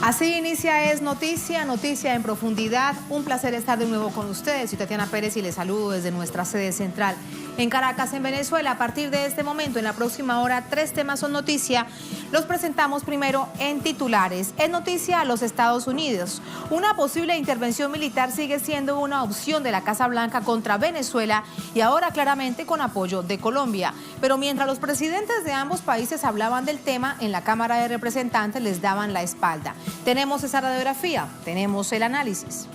Así inicia Es Noticia, noticia en profundidad. Un placer estar de nuevo con ustedes. Soy Tatiana Pérez y les saludo desde nuestra sede central en Caracas, en Venezuela. A partir de este momento, en la próxima hora, 3 temas son noticia. Los presentamos primero en titulares. Es noticia a los Estados Unidos. Una posible intervención militar sigue siendo una opción de la Casa Blanca contra Venezuela y ahora claramente con apoyo de Colombia. Pero mientras los presidentes de ambos países hablaban del tema, en la Cámara de Representantes les daban la espalda. Tenemos esa radiografía, tenemos el análisis.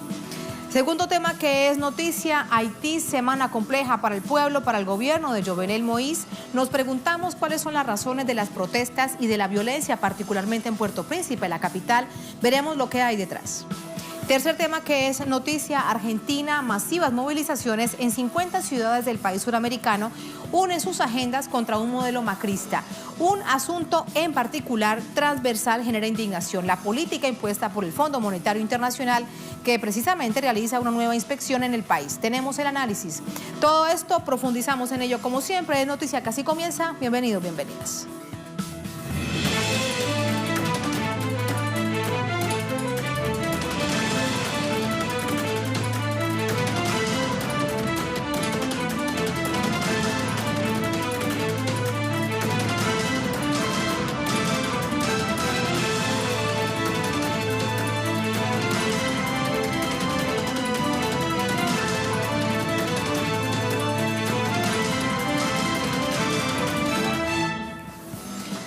Segundo tema que es noticia, Haití, semana compleja para el pueblo, para el gobierno de Jovenel Moïse. Nos preguntamos cuáles son las razones de las protestas y de la violencia, particularmente en Puerto Príncipe, la capital. Veremos lo que hay detrás. Tercer tema que es noticia, Argentina, masivas movilizaciones en 50 ciudades del país suramericano unen sus agendas contra un modelo macrista. Un asunto en particular transversal genera indignación, la política impuesta por el Fondo Monetario Internacional que precisamente realiza una nueva inspección en el país. Tenemos el análisis. Todo esto profundizamos en ello como siempre. Es noticia que así comienza. Bienvenidos, bienvenidas.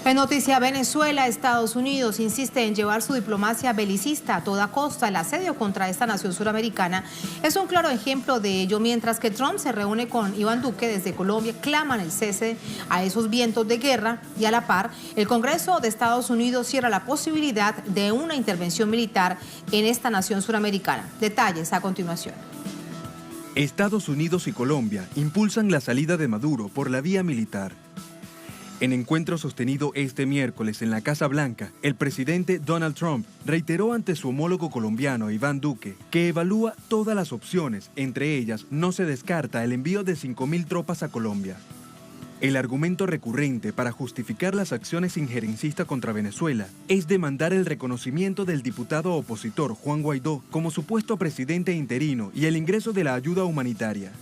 En noticia, Venezuela, Estados Unidos insiste en llevar su diplomacia belicista a toda costa. El asedio contra esta nación suramericana es un claro ejemplo de ello. Mientras que Trump se reúne con Iván Duque desde Colombia, claman el cese a esos vientos de guerra y a la par, el Congreso de Estados Unidos cierra la posibilidad de una intervención militar en esta nación suramericana. Detalles a continuación. Estados Unidos y Colombia impulsan la salida de Maduro por la vía militar. En encuentro sostenido este miércoles en la Casa Blanca, el presidente Donald Trump reiteró ante su homólogo colombiano Iván Duque que evalúa todas las opciones, entre ellas no se descarta el envío de 5.000 tropas a Colombia. El argumento recurrente para justificar las acciones injerencistas contra Venezuela es demandar el reconocimiento del diputado opositor Juan Guaidó como supuesto presidente interino y el ingreso de la ayuda humanitaria.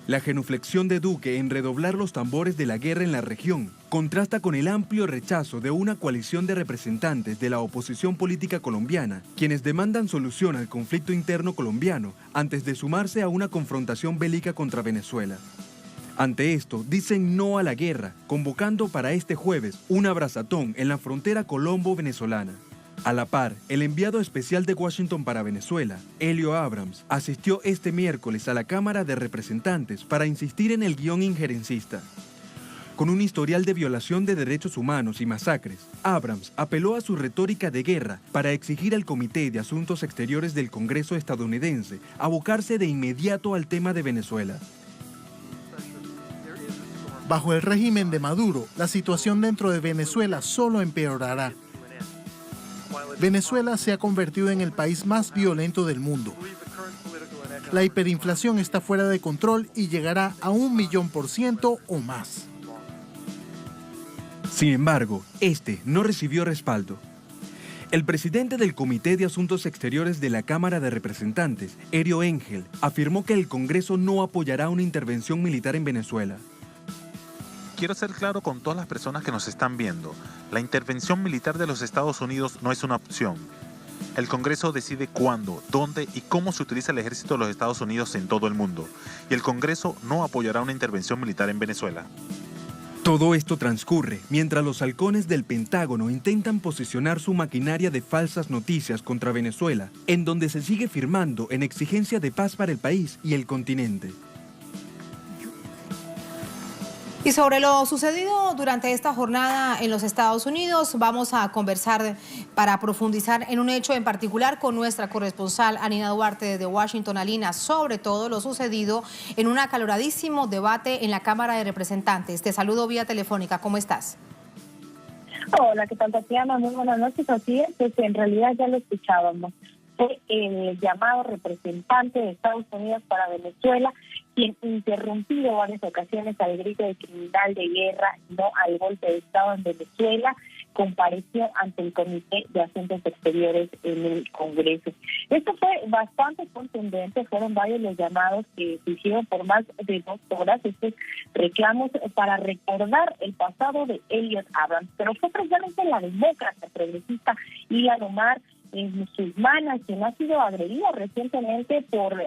La genuflexión de Duque en redoblar los tambores de la guerra en la región contrasta con el amplio rechazo de una coalición de representantes de la oposición política colombiana, quienes demandan solución al conflicto interno colombiano antes de sumarse a una confrontación bélica contra Venezuela. Ante esto, dicen no a la guerra, convocando para este jueves un abrazatón en la frontera colombo-venezolana. A la par, el enviado especial de Washington para Venezuela, Elio Abrams, asistió este miércoles a la Cámara de Representantes para insistir en el guión injerencista. Con un historial de violación de derechos humanos y masacres, Abrams apeló a su retórica de guerra para exigir al Comité de Asuntos Exteriores del Congreso estadounidense abocarse de inmediato al tema de Venezuela. Bajo el régimen de Maduro, la situación dentro de Venezuela solo empeorará. Venezuela se ha convertido en el país más violento del mundo. La hiperinflación está fuera de control y llegará a 1.000.000% o más. Sin embargo, este no recibió respaldo. El presidente del Comité de Asuntos Exteriores de la Cámara de Representantes, Elio Engel, afirmó que el Congreso no apoyará una intervención militar en Venezuela. Quiero ser claro con todas las personas que nos están viendo. La intervención militar de los Estados Unidos no es una opción. El Congreso decide cuándo, dónde y cómo se utiliza el ejército de los Estados Unidos en todo el mundo. Y el Congreso no apoyará una intervención militar en Venezuela. Todo esto transcurre mientras los halcones del Pentágono intentan posicionar su maquinaria de falsas noticias contra Venezuela, en donde se sigue firmando en exigencia de paz para el país y el continente. Y sobre lo sucedido durante esta jornada en los Estados Unidos, vamos a conversar para profundizar en un hecho en particular con nuestra corresponsal Anina Duarte desde Washington. Alina, sobre todo lo sucedido en un acaloradísimo debate en la Cámara de Representantes. Te saludo vía telefónica, ¿cómo estás? Hola, ¿qué tal, Tatiana? Muy buenas noches. Así es, pues en realidad ya lo escuchábamos. Fue el llamado representante de Estados Unidos para Venezuela quien interrumpió varias ocasiones al grito de criminal de guerra, no al golpe de Estado en Venezuela, compareció ante el Comité de Asuntos Exteriores en el Congreso. Esto fue bastante contundente, fueron varios los llamados que se hicieron por más de 2 horas, estos reclamos para recordar el pasado de Elliott Abrams, pero fue precisamente la demócrata progresista Ilhan Omar musulmana quien ha sido agredida recientemente por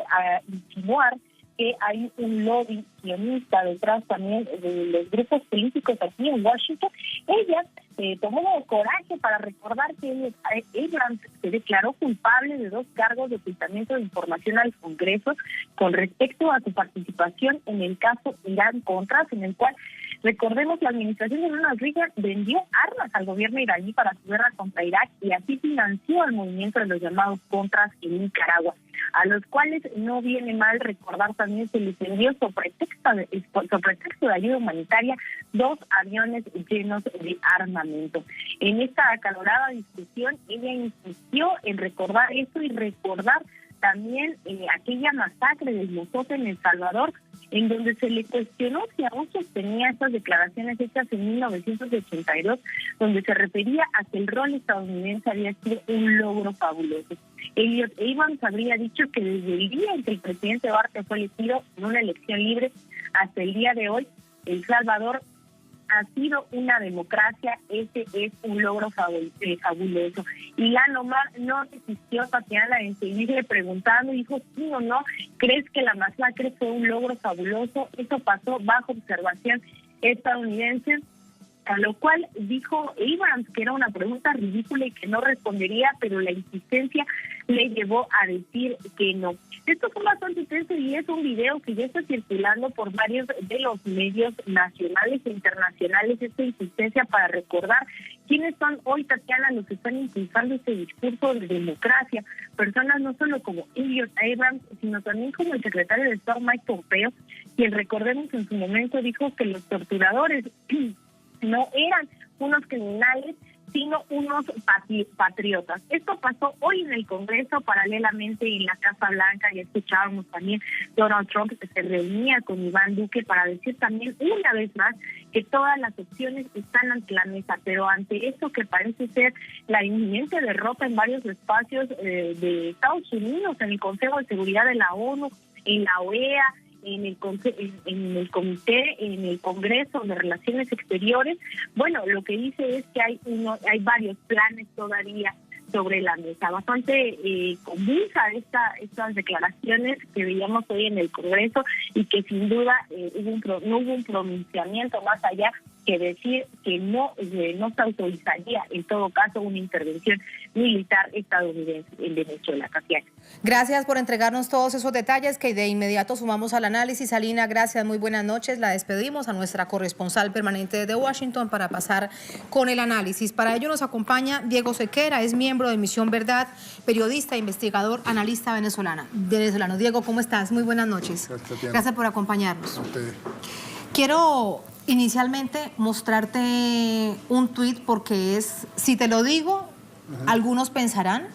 insinuar que hay un lobby sionista detrás también de los grupos políticos aquí en Washington. Ella tomó coraje para recordar que Abrams se declaró culpable de 2 cargos de ocultamiento de información al Congreso con respecto a su participación en el caso Irán-Contras, en el cual, recordemos, la administración de Ronald Reagan vendió armas al gobierno iraní para su guerra contra Irak y así financió el movimiento de los llamados Contras en Nicaragua, a los cuales no viene mal recordar también se les envió sobre pretexto de ayuda humanitaria 2 aviones llenos de armamento. En esta acalorada discusión, ella insistió en recordar esto y recordar también aquella masacre del Mozote en El Salvador, en donde se le cuestionó si aún sostenía estas declaraciones hechas en 1982, donde se refería a que el rol estadounidense había sido un logro fabuloso. Elliott Abrams habría dicho que desde el día en que el presidente Duarte fue elegido en una elección libre hasta el día de hoy, El Salvador ha sido una democracia, ese es un logro fabuloso. Y Ilhan Omar no resistió, Tatiana, en seguirle preguntando, dijo, sí o no, ¿crees que la masacre fue un logro fabuloso? Eso pasó bajo observación estadounidense, a lo cual dijo Abrams que era una pregunta ridícula y que no respondería, pero la insistencia le llevó a decir que no. Esto fue bastante tenso y es un video que ya está circulando por varios de los medios nacionales e internacionales, esta insistencia para recordar quiénes son hoy, Tatiana, los que están impulsando este discurso de democracia, personas no solo como Elliott Abrams, sino también como el secretario de Estado Mike Pompeo, quien, recordemos, en su momento dijo que los torturadores no eran unos criminales, sino unos patriotas. Esto pasó hoy en el Congreso, paralelamente en la Casa Blanca, y escuchábamos también Donald Trump que se reunía con Iván Duque para decir también una vez más que todas las opciones están ante la mesa, pero ante esto que parece ser la inminente derrota en varios espacios de Estados Unidos, en el Consejo de Seguridad de la ONU, en la OEA, en el comité, en el Congreso de Relaciones Exteriores, bueno, lo que dice es que hay varios planes todavía sobre la mesa. Bastante convulsa estas declaraciones que veíamos hoy en el Congreso y que sin duda no hubo un pronunciamiento más allá que decir que no se autorizaría en todo caso una intervención militar estadounidense en Venezuela. Tatiana. Gracias por entregarnos todos esos detalles que de inmediato sumamos al análisis. Alina, gracias, muy buenas noches. La despedimos a nuestra corresponsal permanente de Washington para pasar con el análisis. Para ello nos acompaña Diego Sequera, es miembro de Misión Verdad, periodista, investigador, analista venezolano. Diego, ¿cómo estás? Muy buenas noches. Gracias por acompañarnos. A ustedes. Quiero inicialmente mostrarte un tuit porque si te lo digo, algunos pensarán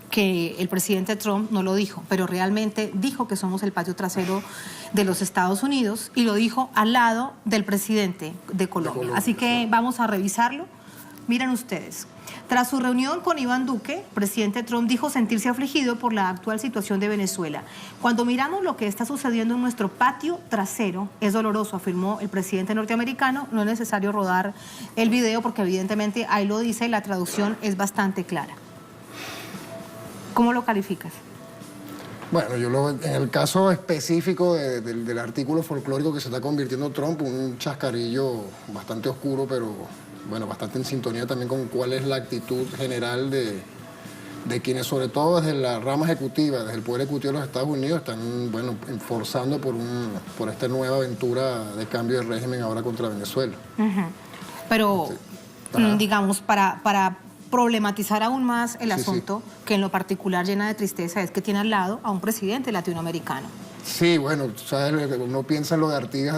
que el presidente Trump no lo dijo, pero realmente dijo que somos el patio trasero de los Estados Unidos y lo dijo al lado del presidente de Colombia. Así que vamos a revisarlo. Miren ustedes. Tras su reunión con Iván Duque, presidente Trump dijo sentirse afligido por la actual situación de Venezuela. Cuando miramos lo que está sucediendo en nuestro patio trasero, es doloroso, afirmó el presidente norteamericano. No es necesario rodar el video porque evidentemente ahí lo dice, la traducción es bastante clara. ¿Cómo lo calificas? Bueno, en el caso específico del artículo folclórico que se está convirtiendo Trump, un chascarillo bastante oscuro, pero bueno, bastante en sintonía también con cuál es la actitud general de quienes, sobre todo desde la rama ejecutiva, desde el Poder Ejecutivo de los Estados Unidos, están, bueno, forzando por esta nueva aventura de cambio de régimen ahora contra Venezuela. Pero, digamos, para problematizar aún más el asunto, que en lo particular llena de tristeza, es que tiene al lado a un presidente latinoamericano. Sí, bueno, ¿sabes? Uno piensa en lo de Artigas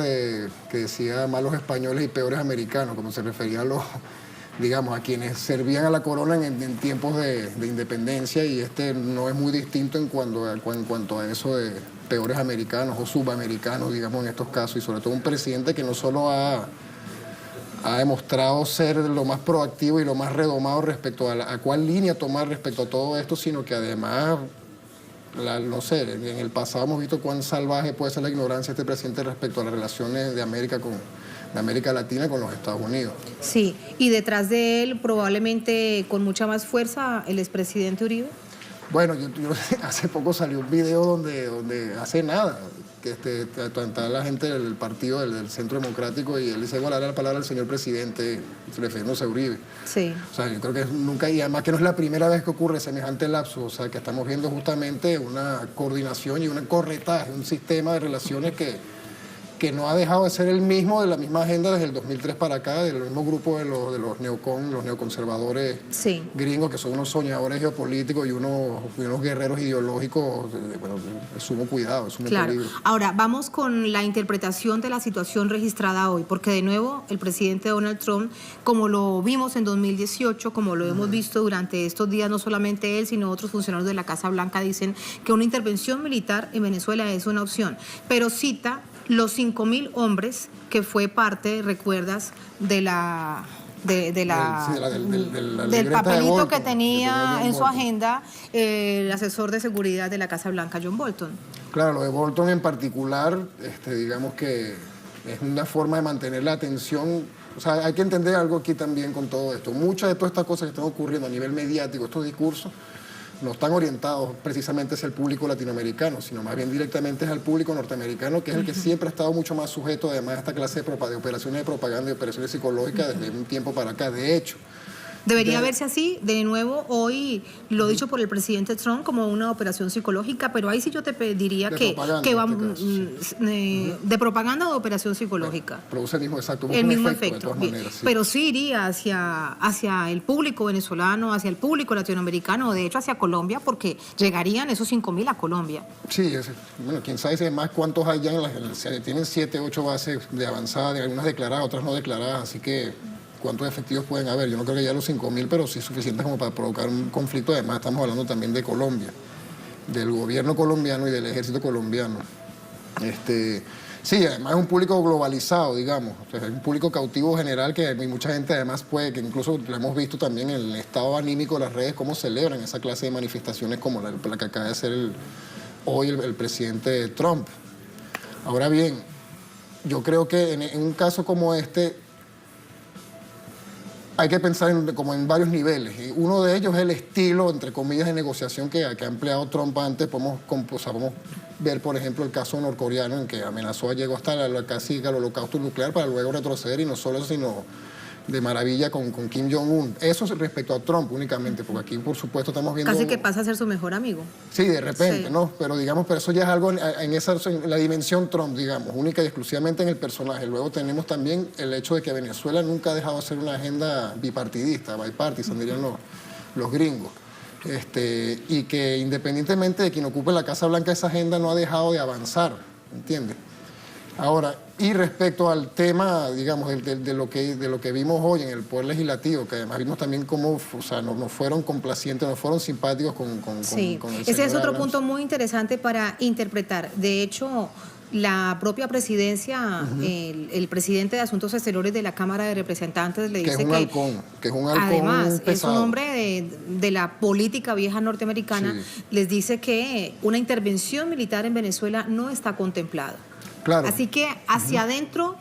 que decía malos españoles y peores americanos, como se refería a a quienes servían a la corona en tiempos de independencia, y no es muy distinto en cuanto a eso de peores americanos o subamericanos, digamos, en estos casos, y sobre todo un presidente que no solo ha ha demostrado ser lo más proactivo y lo más redomado respecto a cuál línea tomar respecto a todo esto, sino que además, no sé, en el pasado hemos visto cuán salvaje puede ser la ignorancia de este presidente respecto a las relaciones de América Latina con los Estados Unidos. Sí, y detrás de él probablemente con mucha más fuerza el expresidente Uribe. Bueno, yo hace poco salió un video donde hace nada, que está la gente del partido del Centro Democrático y él dice, igual la palabra al señor presidente, refiriéndose a Uribe. Sí. O sea, yo creo que nunca, y además que no es la primera vez que ocurre semejante lapso, o sea, que estamos viendo justamente una coordinación y un corretaje, un sistema de relaciones que no ha dejado de ser el mismo, de la misma agenda desde el 2003 para acá, del mismo grupo de los neoconservadores sí. gringos, que son unos soñadores geopolíticos y unos guerreros ideológicos de sumo cuidado, de sumo peligro. Ahora, vamos con la interpretación de la situación registrada hoy, porque de nuevo el presidente Donald Trump, como lo vimos en 2018, como lo hemos visto durante estos días, no solamente él, sino otros funcionarios de la Casa Blanca dicen que una intervención militar en Venezuela es una opción, pero cita los 5.000 hombres que fue parte, recuerdas, del papelito que tenía en su agenda el asesor de seguridad de la Casa Blanca, John Bolton. Claro, lo de Bolton en particular, digamos que es una forma de mantener la atención. O sea, hay que entender algo aquí también con todo esto. Muchas de todas estas cosas que están ocurriendo a nivel mediático, estos discursos, no están orientados precisamente hacia el público latinoamericano, sino más bien directamente es al público norteamericano, que es el que siempre ha estado mucho más sujeto además a esta clase de operaciones de propaganda y operaciones psicológicas desde un tiempo para acá. De hecho, debería verse así, de nuevo, hoy lo dicho por el presidente Trump como una operación psicológica, pero ahí sí yo te pediría que va de propaganda o de operación psicológica. Produce el mismo efecto. De todas maneras, sí. Pero sí iría hacia el público venezolano, hacia el público latinoamericano, de hecho hacia Colombia, porque llegarían esos 5.000 a Colombia. Sí, bueno, quién sabe si además cuántos hay ya, tienen 7, 8 bases de avanzada, de algunas declaradas, otras no declaradas, así que ¿cuántos efectivos pueden haber? Yo no creo que ya los 5.000, pero sí suficientes como para provocar un conflicto. Además, estamos hablando también de Colombia, del gobierno colombiano y del ejército colombiano. Sí, además es un público globalizado, digamos. O sea, es un público cautivo general que hay mucha gente además puede, que incluso lo hemos visto también en el estado anímico de las redes, cómo celebran esa clase de manifestaciones como la que acaba de hacer hoy el presidente Trump. Ahora bien, yo creo que en un caso como este, hay que pensar como en varios niveles. Y uno de ellos es el estilo, entre comillas, de negociación que ha empleado Trump antes. Podemos ver, por ejemplo, el caso norcoreano en que amenazó, llegó hasta casi al holocausto nuclear para luego retroceder, y no solo eso, sino de maravilla con Kim Jong-un. Eso es respecto a Trump únicamente, porque aquí, por supuesto, estamos viendo... Casi que pasa a ser su mejor amigo. Sí, de repente, sí. ¿No? Pero eso ya es algo en la dimensión Trump, digamos, única y exclusivamente en el personaje. Luego tenemos también el hecho de que Venezuela nunca ha dejado de ser una agenda bipartidista, bipartisan, dirían los gringos. Y que independientemente de quien ocupe la Casa Blanca, esa agenda no ha dejado de avanzar, ¿entiendes? Ahora, y respecto al tema, digamos, de lo que vimos hoy en el Poder Legislativo, que además vimos también cómo, o sea, no fueron complacientes, no fueron simpáticos con el ese es otro Adams. punto muy interesante para interpretar. De hecho, la propia presidencia, el presidente de Asuntos Exteriores de la Cámara de Representantes le dice que es un halcón además pesado. Es un hombre de la política vieja norteamericana, sí. Les dice que una intervención militar en Venezuela no está contemplada. Claro. Así que hacia adentro,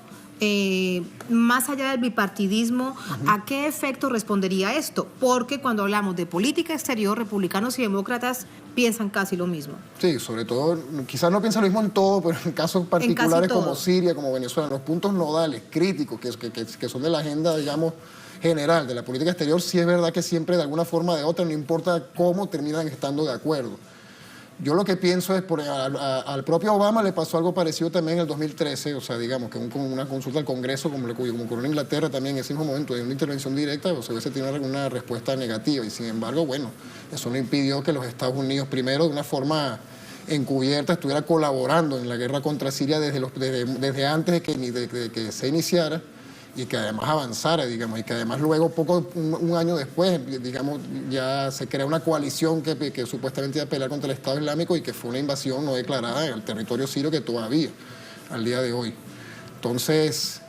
más allá del bipartidismo, ¿a qué efecto respondería esto? Porque cuando hablamos de política exterior, republicanos y demócratas piensan casi lo mismo. Sí, sobre todo, quizás no piensan lo mismo en todo, pero en casos particulares como Siria, como Venezuela, los puntos nodales, críticos, que son de la agenda, digamos, general de la política exterior, sí es verdad que siempre de alguna forma o de otra, no importa cómo, terminan estando de acuerdo. Yo lo que pienso es, al propio Obama le pasó algo parecido también en el 2013, o sea, digamos, que con una consulta al Congreso, como ocurrió en Inglaterra también en ese mismo momento, de una intervención directa, o sea, hubiese tenido una respuesta negativa. Y sin embargo, bueno, eso no impidió que los Estados Unidos, primero, de una forma encubierta, estuviera colaborando en la guerra contra Siria desde antes de que se iniciara, y que además avanzara, digamos, y que además luego, un año después, digamos, ya se crea una coalición que supuestamente iba a pelear contra el Estado Islámico, y que fue una invasión no declarada en el territorio sirio que todavía, al día de hoy. Entonces,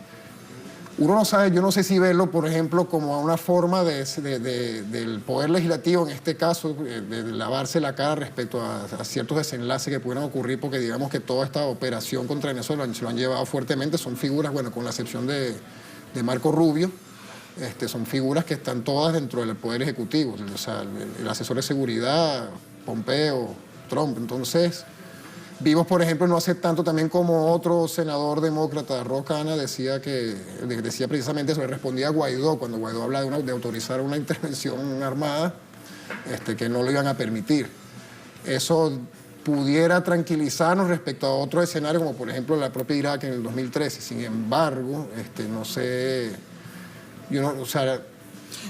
Uno no sabe, yo no sé si verlo, por ejemplo, como una forma del Poder Legislativo, en este caso, de lavarse la cara respecto a ciertos desenlaces que pudieran ocurrir, porque digamos que toda esta operación contra Venezuela se lo han llevado fuertemente, son figuras, bueno, con la excepción de Marco Rubio, son figuras que están todas dentro del Poder Ejecutivo, o sea, el asesor de seguridad, Pompeo, Trump. Entonces, vimos, por ejemplo, no hace tanto también como otro senador demócrata, Ro Khanna, decía precisamente eso, le respondía a Guaidó, cuando Guaidó habla de autorizar una intervención armada, que no lo iban a permitir. Eso pudiera tranquilizarnos respecto a otro escenario, como por ejemplo la propia Irak en el 2013. Sin embargo, no sé, o sea,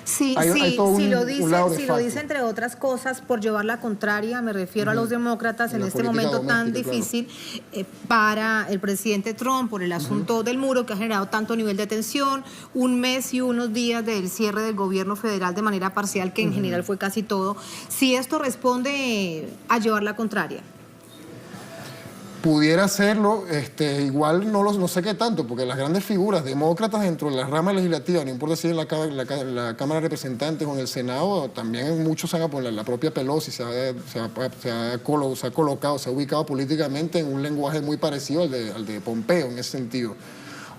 Sí, hay todo si lo facto. dice entre otras cosas por llevar la contraria, me refiero a los demócratas en este momento tan difícil para el presidente Trump por el asunto del muro que ha generado tanto nivel de tensión, un mes y unos días del cierre del gobierno federal de manera parcial, que en general fue casi todo. Si esto responde a llevar la contraria. Pudiera hacerlo, igual no sé qué tanto, porque las grandes figuras demócratas dentro de la rama legislativa, no importa si en la Cámara de Representantes o en el Senado, también muchos se han apoyado. La propia Pelosi se ha ubicado políticamente en un lenguaje muy parecido al de Pompeo en ese sentido.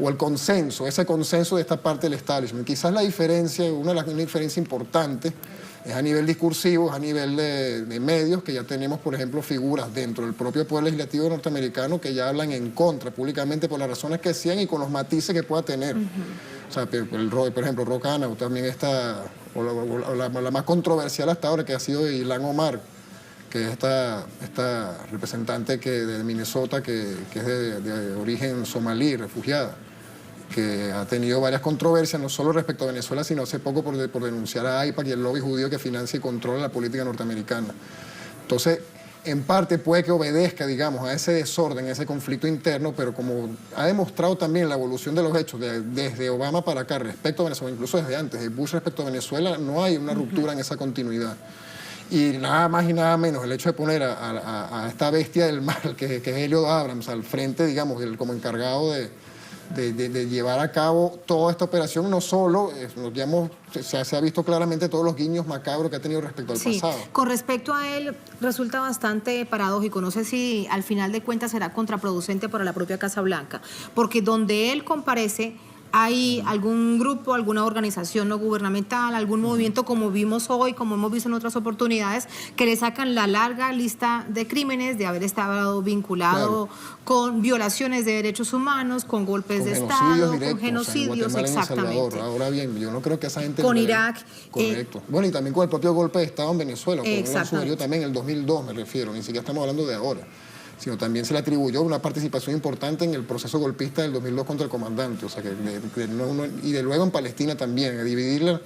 O el consenso, ese consenso de esta parte del establishment. Quizás la diferencia, una diferencia importante, es a nivel discursivo, es a nivel de medios, que ya tenemos, por ejemplo, figuras dentro del propio Poder Legislativo norteamericano que ya hablan en contra públicamente por las razones que sean y con los matices que pueda tener. O sea, por ejemplo, Ro Khanna, o también la más controversial hasta ahora, que ha sido Ilhan Omar, que es esta representante de Minnesota, que es de origen somalí, refugiada, que ha tenido varias controversias, no solo respecto a Venezuela, sino hace poco por denunciar a AIPAC y el lobby judío que financia y controla la política norteamericana. Entonces, en parte puede que obedezca, digamos, a ese desorden, a ese conflicto interno, pero como ha demostrado también la evolución de los hechos desde Obama para acá respecto a Venezuela, incluso desde antes, de Bush respecto a Venezuela, no hay una ruptura en esa continuidad. Y nada más y nada menos el hecho de poner a esta bestia del mal, que es Elliot Abrams, al frente, digamos, como encargado de llevar a cabo toda esta operación, no solo, se ha visto claramente todos los guiños macabros que ha tenido respecto al pasado. Con respecto a él, resulta bastante paradójico, no sé si al final de cuentas será contraproducente para la propia Casa Blanca, porque donde él comparece, ¿hay algún grupo, alguna organización no gubernamental, algún movimiento, como vimos hoy, como hemos visto en otras oportunidades, que le sacan la larga lista de crímenes, de haber estado vinculado con violaciones de derechos humanos, con golpes de Estado, con genocidios, exactamente? Ahora bien, yo no creo que esa gente... Con Irak. Correcto. Bueno, y también con el propio golpe de Estado en Venezuela, que sucedió también en el 2002, me refiero, ni siquiera estamos hablando de ahora, sino también se le atribuyó una participación importante en el proceso golpista del 2002 contra el comandante, o sea, y de luego en Palestina también, a dividir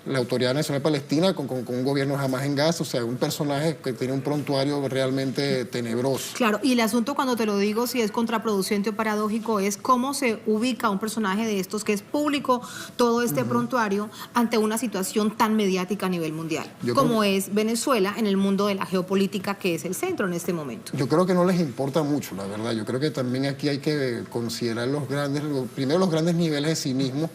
la Autoridad Nacional Palestina con un gobierno jamás en Gaza, o sea, un personaje que tiene un prontuario realmente tenebroso. Claro, y el asunto, cuando te lo digo, si es contraproducente o paradójico, es cómo se ubica un personaje de estos, que es público todo este prontuario, ante una situación tan mediática a nivel mundial, como es Venezuela en el mundo de la geopolítica, que es el centro en este momento. Yo creo que no les importa mucho, la verdad. Yo creo que también aquí hay que considerar primero los grandes niveles de cinismo,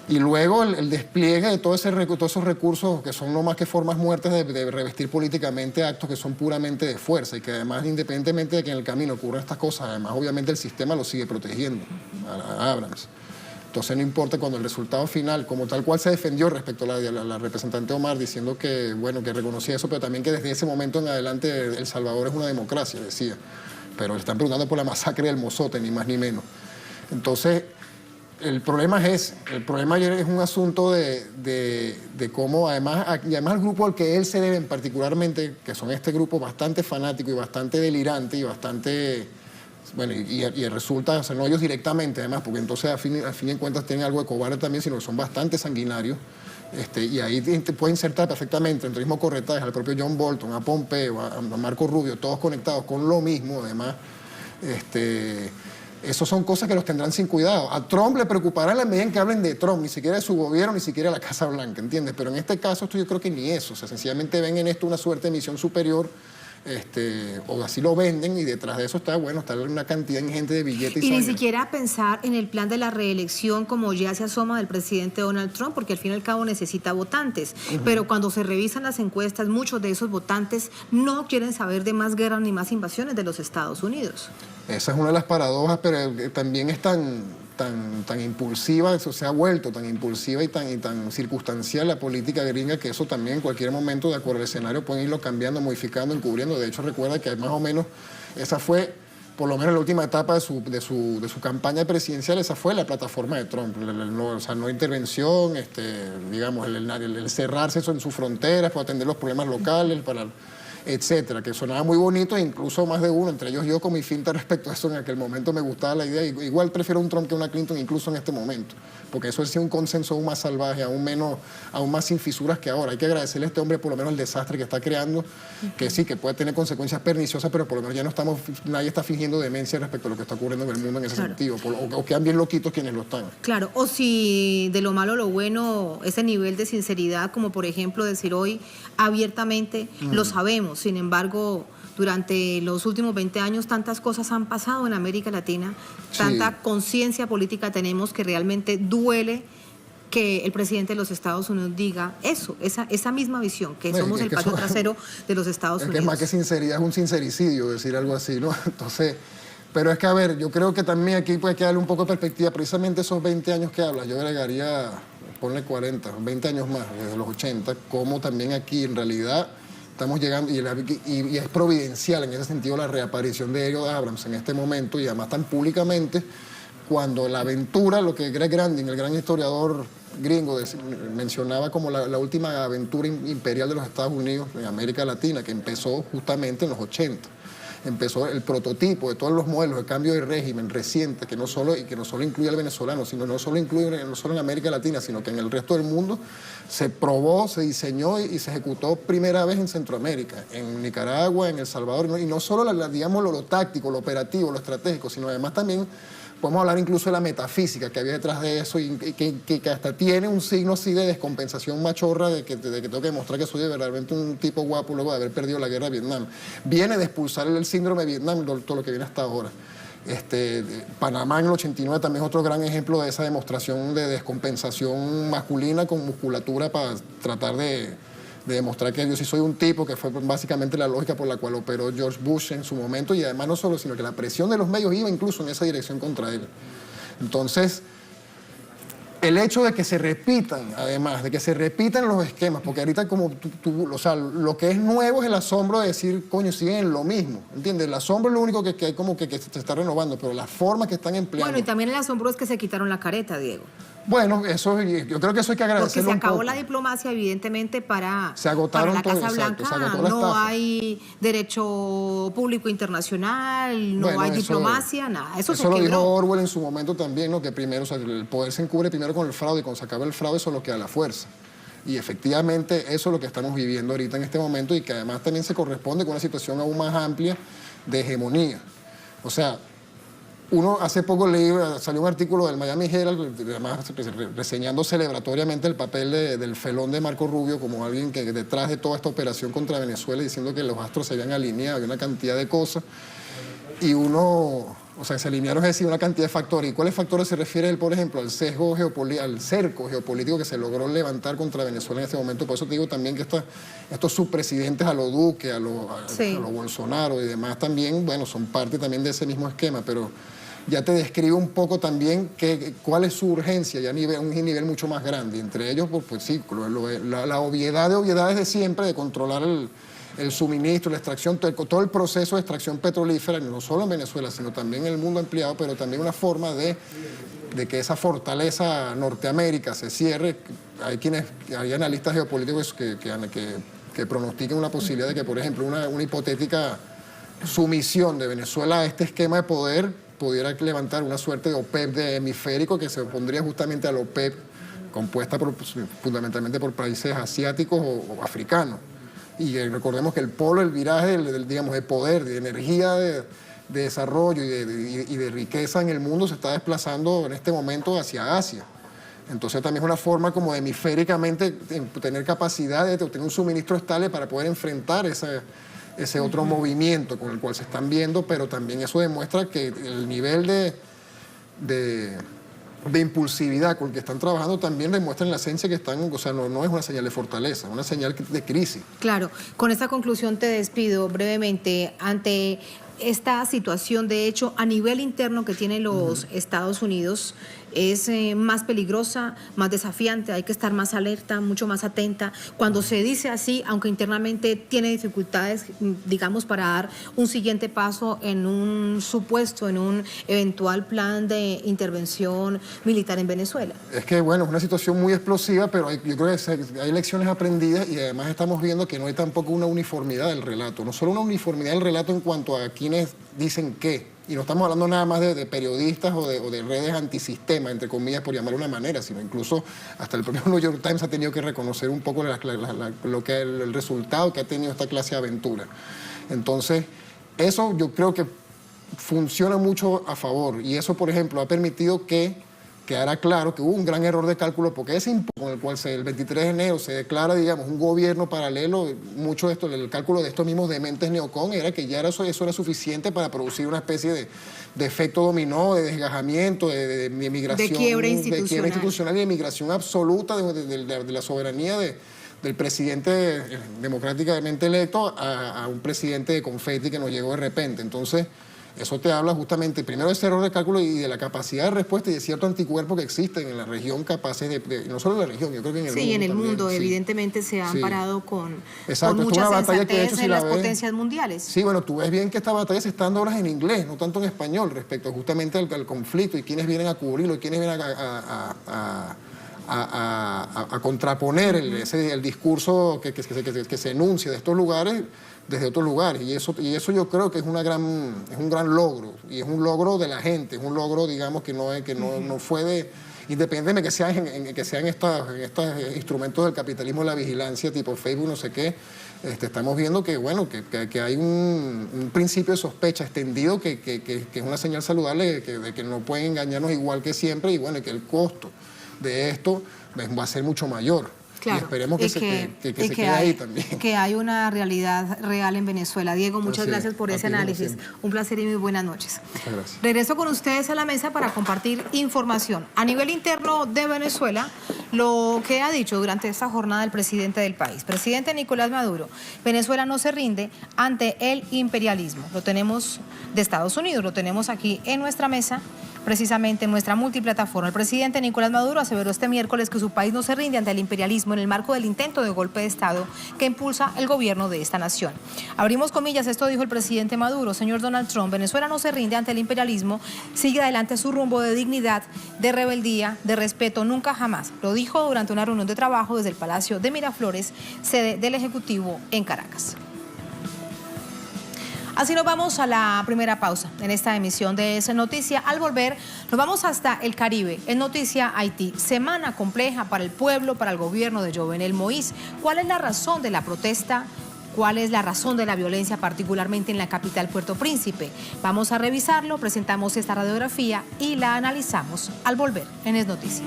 y luego el despliegue de todos esos recursos que son no más que formas muertas de revestir políticamente actos que son puramente de fuerza, y que además, independientemente de que en el camino ocurran estas cosas, además obviamente el sistema lo sigue protegiendo a Abrams. Entonces no importa cuando el resultado final, como tal cual se defendió respecto a la representante Omar, diciendo que, bueno, que reconocía eso, pero también que desde ese momento en adelante El Salvador es una democracia, decía. Pero le están preguntando por la masacre del Mozote, ni más ni menos. Entonces, el problema es ese. El problema es un asunto de cómo, además el grupo al que él se debe particularmente, que son este grupo bastante fanático y bastante delirante y bastante... Bueno, y resulta, o sea, no ellos directamente, además, porque entonces a fin de cuentas tienen algo de cobarde también, sino que son bastante sanguinarios. Y ahí te puede insertar perfectamente entre el mismo corretaje al propio John Bolton, a Pompeo, a Marco Rubio, todos conectados con lo mismo, además. Esos son cosas que los tendrán sin cuidado. A Trump le preocupará en la medida en que hablen de Trump, ni siquiera de su gobierno, ni siquiera de la Casa Blanca, ¿entiendes? Pero en este caso yo creo que ni eso. O sea, sencillamente ven en esto una suerte de misión superior, o así lo venden, y detrás de eso está una cantidad ingente de billetes. Y ni siquiera pensar en el plan de la reelección como ya se asoma del presidente Donald Trump, porque al fin y al cabo necesita votantes. Pero cuando se revisan las encuestas, muchos de esos votantes no quieren saber de más guerras ni más invasiones de los Estados Unidos. Esa es una de las paradojas, pero también es tan impulsiva, eso se ha vuelto tan impulsiva y tan circunstancial la política gringa, que eso también en cualquier momento, de acuerdo al escenario, pueden irlo cambiando, modificando, encubriendo. De hecho, recuerda que más o menos esa fue, por lo menos la última etapa de su campaña presidencial, esa fue la plataforma de Trump. No intervención, digamos, el cerrarse eso en sus fronteras para atender los problemas locales, etcétera, que sonaba muy bonito, e incluso más de uno, entre ellos yo, con mi finta respecto a eso, en aquel momento me gustaba la idea. Igual prefiero un Trump que una Clinton, incluso en este momento, porque eso ha sido un consenso aún más salvaje, aún más sin fisuras que ahora. Hay que agradecerle a este hombre por lo menos el desastre que está creando, que sí, que puede tener consecuencias perniciosas, pero por lo menos ya nadie está fingiendo demencia respecto a lo que está ocurriendo en el mundo en ese sentido, o quedan bien loquitos quienes lo están. Claro, o si de lo malo lo bueno, ese nivel de sinceridad, como por ejemplo decir hoy abiertamente, lo sabemos. Sin embargo, durante los últimos 20 años tantas cosas han pasado en América Latina, tanta conciencia política tenemos, que realmente duele que el presidente de los Estados Unidos diga eso, esa misma visión, que somos el patio trasero de los Estados Unidos. Es que más que sinceridad es un sincericidio decir algo así, ¿no? Entonces, pero es que, a ver, yo creo que también aquí hay que darle un poco de perspectiva. Precisamente esos 20 años que hablas, yo agregaría, ponle 40, 20 años más, desde los 80, como también aquí en realidad estamos llegando, y es providencial en ese sentido la reaparición de Eric Abrams en este momento, y además tan públicamente, cuando la aventura, lo que Greg Grandin, el gran historiador gringo, mencionaba como la última aventura imperial de los Estados Unidos en América Latina, que empezó justamente en los 80. Empezó el prototipo de todos los modelos de cambio de régimen reciente, que no solo incluye al venezolano, sino no solo en América Latina, sino que en el resto del mundo, se probó, se diseñó y se ejecutó primera vez en Centroamérica, en Nicaragua, en El Salvador, y no solo digamos lo táctico, lo operativo, lo estratégico, sino además también podemos hablar incluso de la metafísica que había detrás de eso, y que hasta tiene un signo así de descompensación machorra, de que tengo que demostrar que soy verdaderamente un tipo guapo luego de haber perdido la guerra de Vietnam. Viene de expulsar el síndrome de Vietnam, todo lo que viene hasta ahora. Panamá en el 89 también es otro gran ejemplo de esa demostración de descompensación masculina con musculatura para tratar de demostrar que yo sí soy un tipo, que fue básicamente la lógica por la cual operó George Bush en su momento, y además no solo, sino que la presión de los medios iba incluso en esa dirección contra él. Entonces, el hecho de que se repitan, además, de que se repitan los esquemas, porque ahorita como o sea, lo que es nuevo es el asombro de decir, coño, siguen en lo mismo, ¿entiendes? El asombro es lo único que hay como que se está renovando, pero las formas que están empleando... Bueno, y también el asombro es que se quitaron la careta, Diego. Bueno, yo creo que eso hay que agradecerlo. Porque se acabó la diplomacia, evidentemente, para la Casa Blanca. No hay derecho público internacional, no hay diplomacia, nada. Eso lo dijo Orwell en su momento también, ¿no? Que primero, o sea, el poder se encubre primero con el fraude, y cuando se acaba el fraude eso es lo que da la fuerza. Y efectivamente eso es lo que estamos viviendo ahorita en este momento, y que además también se corresponde con una situación aún más amplia de hegemonía. O sea, hace poco salió un artículo del Miami Herald, además reseñando celebratoriamente el papel del felón de Marco Rubio como alguien que detrás de toda esta operación contra Venezuela, diciendo que los astros se habían alineado, había una cantidad de cosas, y se alinearon, es decir, una cantidad de factores. ¿Y cuáles factores se refiere él, por ejemplo? Al cerco geopolítico que se logró levantar contra Venezuela en este momento. Por eso te digo también que estos subpresidentes a lo Duque, a lo Bolsonaro y demás también, bueno, son parte también de ese mismo esquema, pero ya te describe un poco también cuál es su urgencia, ya a un nivel mucho más grande. Entre ellos, pues sí, la obviedad de obviedades de siempre, de controlar el suministro, la extracción, todo el proceso de extracción petrolífera, no solo en Venezuela, sino también en el mundo ampliado, pero también una forma de que esa fortaleza Norteamérica se cierre. Hay analistas geopolíticos que pronostican una posibilidad de que, por ejemplo, una hipotética sumisión de Venezuela a este esquema de poder pudiera levantar una suerte de OPEP de hemisférico, que se opondría justamente a la OPEP, compuesta fundamentalmente por países asiáticos o africanos. Y recordemos que el polo, el viraje digamos, de poder, de energía, de desarrollo y de riqueza en el mundo se está desplazando en este momento hacia Asia. Entonces también es una forma como de hemisféricamente tener capacidad de tener un suministro estable para poder enfrentar ese otro movimiento con el cual se están viendo, pero también eso demuestra que el nivel de impulsividad con el que están trabajando también demuestran la esencia que están, o sea, no es una señal de fortaleza, es una señal de crisis. Claro, con esta conclusión te despido brevemente. Ante esta situación, de hecho, a nivel interno que tienen los Estados Unidos, es más peligrosa, más desafiante, hay que estar más alerta, mucho más atenta. Cuando se dice así, aunque internamente tiene dificultades, digamos, para dar un siguiente paso en un supuesto, en un eventual plan de intervención militar en Venezuela. Es que, bueno, es una situación muy explosiva, pero yo creo que hay lecciones aprendidas y además estamos viendo que no hay tampoco una uniformidad del relato, no solo una uniformidad del relato en cuanto a quienes dicen qué. Y no estamos hablando nada más de periodistas o de redes antisistema, entre comillas, por llamarlo de una manera, sino incluso hasta el propio New York Times ha tenido que reconocer un poco lo que el resultado que ha tenido esta clase de aventura. Entonces, eso yo creo que funciona mucho a favor. Y eso, por ejemplo, ha permitido que quedara claro que hubo un gran error de cálculo, porque ese impulso con el cual el 23 de enero se declara, digamos, un gobierno paralelo, mucho de esto, el cálculo de estos mismos dementes neocon era que ya eso era suficiente para producir una especie de efecto dominó, de desgajamiento, de migración, de quiebra institucional y de migración absoluta de la soberanía del presidente democráticamente electo a un presidente de confeti que nos llegó de repente. Entonces, eso te habla justamente, primero, de ese error de cálculo y de la capacidad de respuesta y de cierto anticuerpo que existen en la región, capaces no solo en la región, yo creo que en el mundo. Sí, en el también, mundo, sí. Evidentemente se han parado con Exacto, mucha sensatez en las ves, potencias mundiales. Sí, bueno, tú ves bien que esta batalla se está dando ahora en inglés, no tanto en español, respecto justamente al conflicto y quiénes vienen a cubrirlo y quiénes vienen a contraponer el discurso que se enuncia de estos lugares desde otros lugares, y eso yo creo que es un gran logro, y es un logro de la gente, es un logro, digamos, que no fue de, independientemente de que sean estos instrumentos del capitalismo de la vigilancia tipo Facebook, no sé qué. Estamos viendo que, bueno, que hay un principio de sospecha extendido que es una señal saludable de que no pueden engañarnos igual que siempre, y bueno, que el costo de esto va a ser mucho mayor. Claro, y esperemos que se quede ahí también. Que hay una realidad real en Venezuela. Diego, muchas gracias por ese análisis. Un placer y muy buenas noches. Muchas gracias. Regreso con ustedes a la mesa para compartir información. A nivel interno de Venezuela, lo que ha dicho durante esta jornada el presidente del país, presidente Nicolás Maduro: Venezuela no se rinde ante el imperialismo. Lo tenemos de Estados Unidos, lo tenemos aquí en nuestra mesa, precisamente en nuestra multiplataforma. El presidente Nicolás Maduro aseveró este miércoles que su país no se rinde ante el imperialismo en el marco del intento de golpe de Estado que impulsa el gobierno de esta nación. Abrimos comillas, esto dijo el presidente Maduro: señor Donald Trump, Venezuela no se rinde ante el imperialismo, sigue adelante su rumbo de dignidad, de rebeldía, de respeto, nunca jamás. Lo dijo durante una reunión de trabajo desde el Palacio de Miraflores, sede del Ejecutivo en Caracas. Así nos vamos a la primera pausa en esta emisión de Es Noticia. Al volver, nos vamos hasta el Caribe. Es Noticia Haití. Semana compleja para el pueblo, para el gobierno de Jovenel Moïse. ¿Cuál es la razón de la protesta? ¿Cuál es la razón de la violencia, particularmente en la capital Puerto Príncipe? Vamos a revisarlo, presentamos esta radiografía y la analizamos al volver en Es Noticia.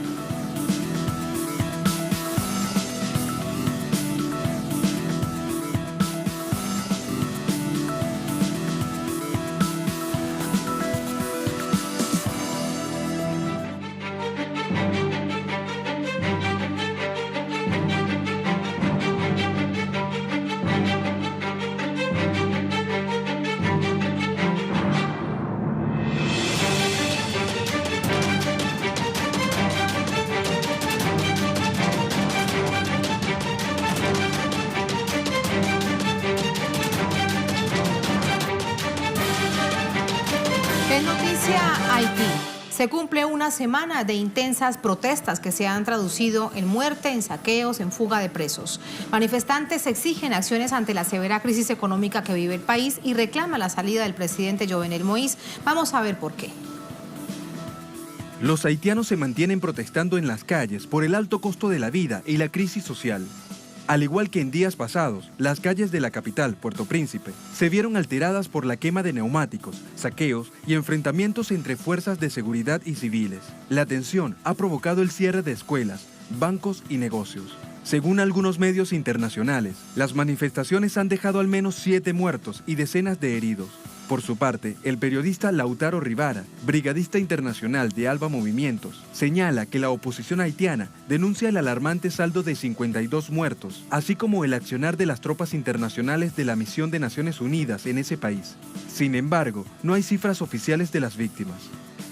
En Noticia Haití, se cumple una semana de intensas protestas que se han traducido en muerte, en saqueos, en fuga de presos. Manifestantes exigen acciones ante la severa crisis económica que vive el país y reclaman la salida del presidente Jovenel Moïse. Vamos a ver por qué. Los haitianos se mantienen protestando en las calles por el alto costo de la vida y la crisis social. Al igual que en días pasados, las calles de la capital, Puerto Príncipe, se vieron alteradas por la quema de neumáticos, saqueos y enfrentamientos entre fuerzas de seguridad y civiles. La tensión ha provocado el cierre de escuelas, bancos y negocios. Según algunos medios internacionales, las manifestaciones han dejado al menos 7 muertos y decenas de heridos. Por su parte, el periodista Lautaro Rivara, brigadista internacional de Alba Movimientos, señala que la oposición haitiana denuncia el alarmante saldo de 52 muertos, así como el accionar de las tropas internacionales de la Misión de Naciones Unidas en ese país. Sin embargo, no hay cifras oficiales de las víctimas.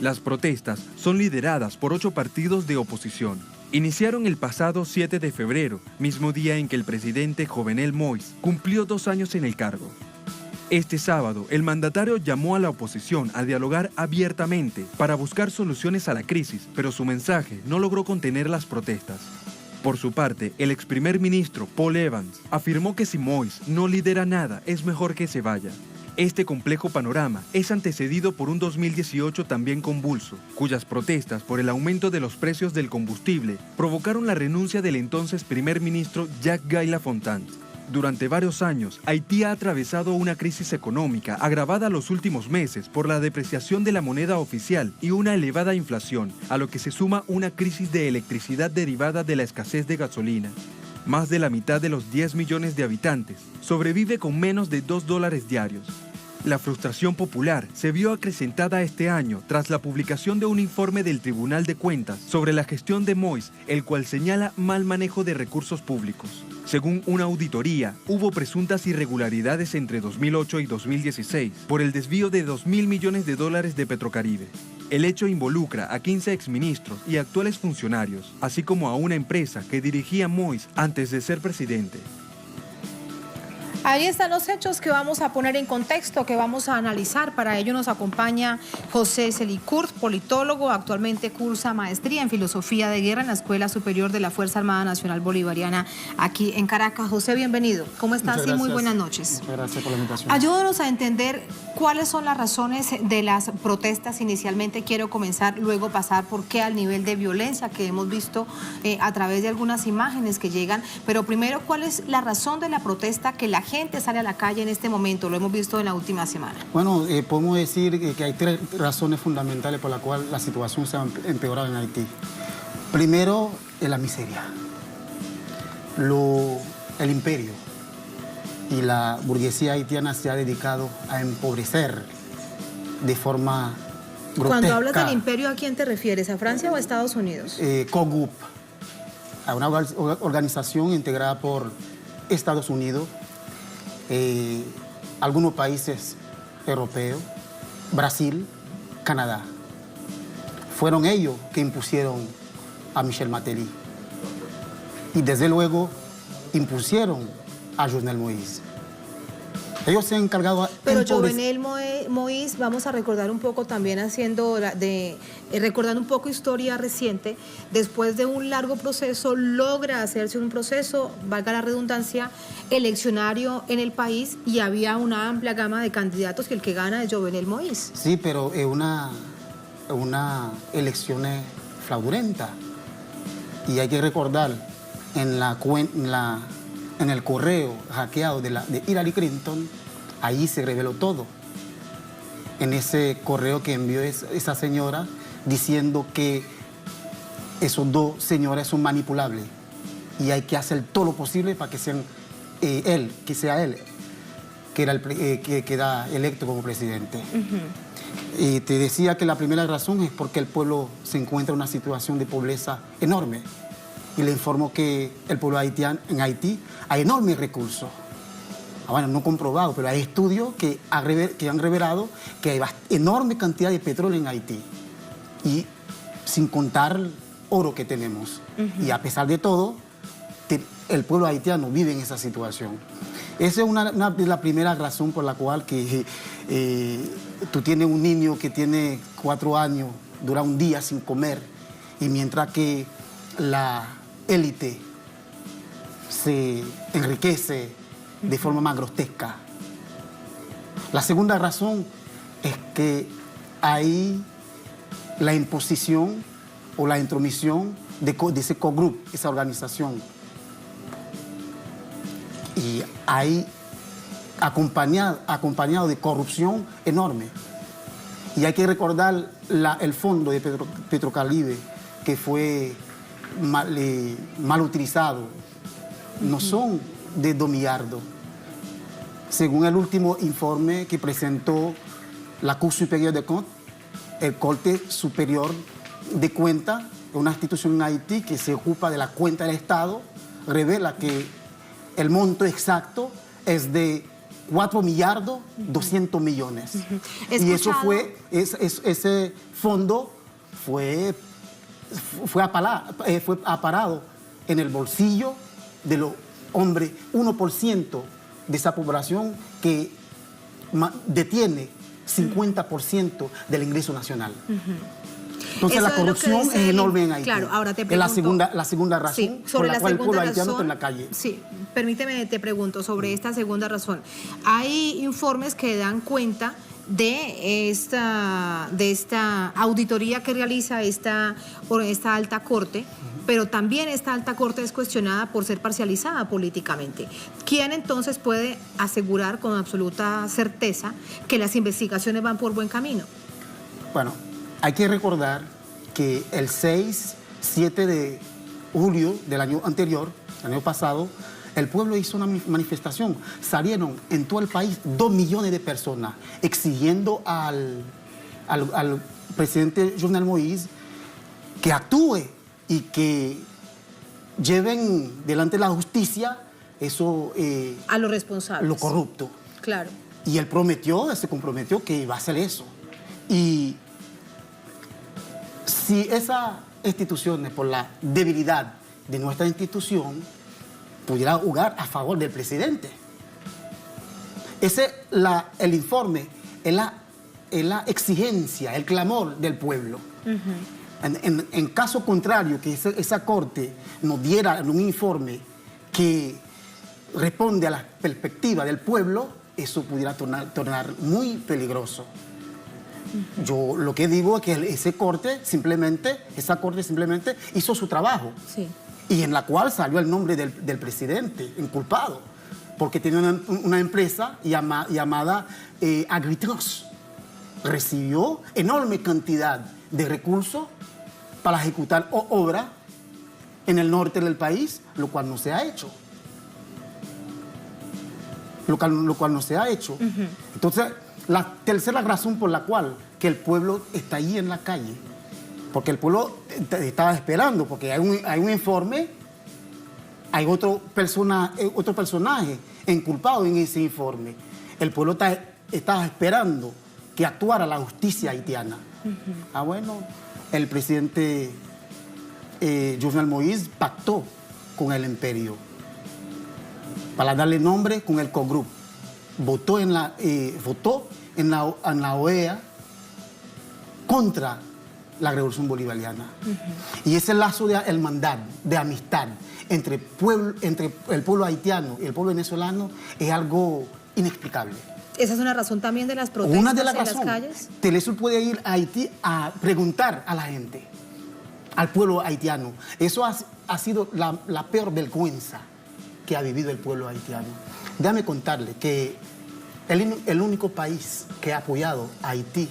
Las protestas son lideradas por 8 partidos de oposición. Iniciaron el pasado 7 de febrero, mismo día en que el presidente Jovenel Moïse cumplió 2 años en el cargo. Este sábado, el mandatario llamó a la oposición a dialogar abiertamente para buscar soluciones a la crisis, pero su mensaje no logró contener las protestas. Por su parte, el ex primer ministro Paul Evans afirmó que si Moïse no lidera nada, es mejor que se vaya. Este complejo panorama es antecedido por un 2018 también convulso, cuyas protestas por el aumento de los precios del combustible provocaron la renuncia del entonces primer ministro Jacques Guy Lafontaine. Durante varios años, Haití ha atravesado una crisis económica agravada los últimos meses por la depreciación de la moneda oficial y una elevada inflación, a lo que se suma una crisis de electricidad derivada de la escasez de gasolina. Más de la mitad de los 10 millones de habitantes sobrevive con menos de $2 diarios. La frustración popular se vio acrecentada este año tras la publicación de un informe del Tribunal de Cuentas sobre la gestión de Moïse, el cual señala mal manejo de recursos públicos. Según una auditoría, hubo presuntas irregularidades entre 2008 y 2016 por el desvío de $2.000 millones de Petrocaribe. El hecho involucra a 15 exministros y actuales funcionarios, así como a una empresa que dirigía Moïse antes de ser presidente. Ahí están los hechos que vamos a poner en contexto, que vamos a analizar. Para ello nos acompaña José Selicourt, politólogo, actualmente cursa maestría en Filosofía de Guerra en la Escuela Superior de la Fuerza Armada Nacional Bolivariana aquí en Caracas. José, bienvenido. ¿Cómo estás? Y muy buenas noches. Muchas gracias por la invitación. Ayúdanos a entender cuáles son las razones de las protestas. Inicialmente quiero comenzar, luego pasar por qué al nivel de violencia que hemos visto a través de algunas imágenes que llegan. Pero primero, ¿cuál es la razón de la protesta que la gente sale a la calle en este momento? Lo hemos visto en la última semana. Bueno, podemos decir que hay 3 razones fundamentales por las cuales la situación se ha empeorado en Haití. Primero, es la miseria. El imperio y la burguesía haitiana se ha dedicado a empobrecer de forma grotesca. Cuando hablas del imperio, ¿a quién te refieres? ¿A Francia o a Estados Unidos? COGUP, a una organización integrada por Estados Unidos, algunos países europeos, Brasil, Canadá. Fueron ellos que impusieron a Michel Martelly. Y desde luego impusieron a Jovenel Moïse. Ellos se han encargado... Pero Jovenel Moïse, vamos a recordar un poco también recordando un poco historia reciente, después de un largo proceso, logra hacerse un proceso, valga la redundancia, eleccionario en el país, y había una amplia gama de candidatos que el que gana es Jovenel Moïse. Sí, pero es una elección fraudulenta. Y hay que recordar, en el correo hackeado de Hillary Clinton, ahí se reveló todo. En ese correo que envió esa señora diciendo que esos 2 señores son manipulables y hay que hacer todo lo posible para que sea él, que queda electo como presidente. Y te decía que la primera razón es porque el pueblo se encuentra en una situación de pobreza enorme. Y le informo que el pueblo haitiano en Haití hay enormes recursos. Bueno, no comprobado, pero hay estudios que han revelado que hay enorme cantidad de petróleo en Haití. Y sin contar el oro que tenemos. Y a pesar de todo, el pueblo haitiano vive en esa situación. Esa es la primera razón por la cual que, tú tienes un niño que tiene 4 años, dura un día sin comer, y mientras que la élite se enriquece de forma más grotesca. La segunda razón es que hay la imposición o la intromisión de ese COGUP, esa organización. Y hay acompañado de corrupción enorme. Y hay que recordar el fondo de Petrocaribe, que fue mal utilizado no son de 2 millardos. Según el último informe que presentó la Cour supérieure de comptes, el Corte Superior de Cuentas, una institución en Haití que se ocupa de la cuenta del Estado, revela que el monto exacto es de 4 millardos 200 millones. Y eso fue, ese fondo fue aparado en el bolsillo de los hombres, 1% de esa población que detiene 50% del ingreso nacional. Entonces la corrupción es enorme en Haití. Claro, ahora te pregunto, es la segunda razón por la cual el pueblo haitiano está en la calle. Sí, permíteme, te pregunto sobre esta segunda razón. Hay informes que dan cuenta de esta auditoría que realiza esta alta corte, pero también esta alta corte es cuestionada por ser parcializada políticamente. ¿Quién entonces puede asegurar con absoluta certeza que las investigaciones van por buen camino? Bueno, hay que recordar que el 6-7 de julio del año anterior, el año pasado, el pueblo hizo una manifestación. Salieron en todo el país 2 millones de personas exigiendo al presidente Jovenel Moïse que actúe y que lleven delante de la justicia eso... a los responsables. Lo corrupto. Claro. Y él se comprometió que iba a hacer eso. Y si esas instituciones, por la debilidad de nuestra institución, pudiera jugar a favor del presidente. El informe es la exigencia, el clamor del pueblo. En caso contrario, que esa corte nos diera un informe que responde a la perspectiva del pueblo, eso pudiera tornar muy peligroso. Yo lo que digo es que esa corte simplemente hizo su trabajo. Sí. Y en la cual salió el nombre del presidente inculpado, porque tiene una empresa llamada Agritrans. Recibió enorme cantidad de recursos para ejecutar obras en el norte del país, lo cual no se ha hecho. Lo cual no se ha hecho. Entonces, la tercera razón por la cual que el pueblo está ahí en la calle, porque el pueblo estaba esperando, porque hay un informe, hay otro personaje inculpado en ese informe. El pueblo estaba esperando que actuara la justicia haitiana. Bueno, el presidente Jovenel Moïse pactó con el imperio para darle nombre con el COGRUP. Votó en la OEA contra la revolución bolivariana. Y ese lazo de hermandad, de amistad entre el pueblo haitiano y el pueblo venezolano es algo inexplicable. ¿Esa es una razón también de las protestas en las calles? Telesur puede ir a Haití a preguntar a la gente, al pueblo haitiano. Eso ha sido la peor vergüenza que ha vivido el pueblo haitiano. Déjame contarle que el único país que ha apoyado a Haití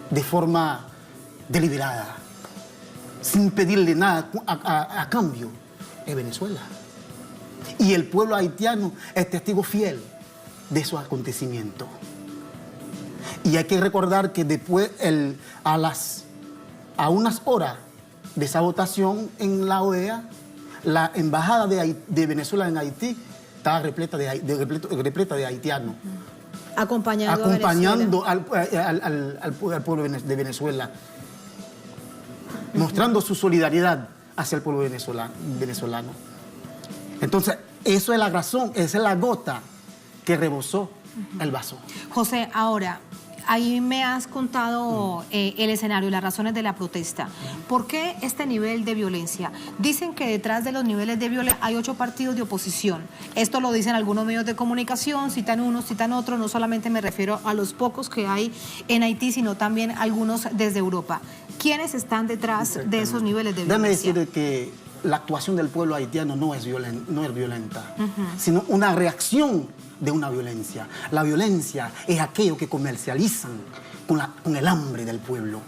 de forma deliberada, sin pedirle nada a cambio, es Venezuela. Y el pueblo haitiano es testigo fiel de esos acontecimientos. Y hay que recordar que después, a unas horas de esa votación en la OEA, la embajada de Venezuela en Haití estaba repleta de haitianos. Acompañando al pueblo de Venezuela, mostrando su solidaridad hacia el pueblo venezolano. Entonces, eso es la razón, esa es la gota que rebosó el vaso. José, ahora, ahí me has contado el escenario, las razones de la protesta. ¿Por qué este nivel de violencia? Dicen que detrás de los niveles de violencia hay 8 partidos de oposición. Esto lo dicen algunos medios de comunicación, citan unos, citan otros. No solamente me refiero a los pocos que hay en Haití, sino también algunos desde Europa. ¿Quiénes están detrás de esos niveles de violencia? Déjame decir que la actuación del pueblo haitiano no es violenta, sino una reacción de una violencia. La violencia es aquello que comercializan con el hambre del pueblo.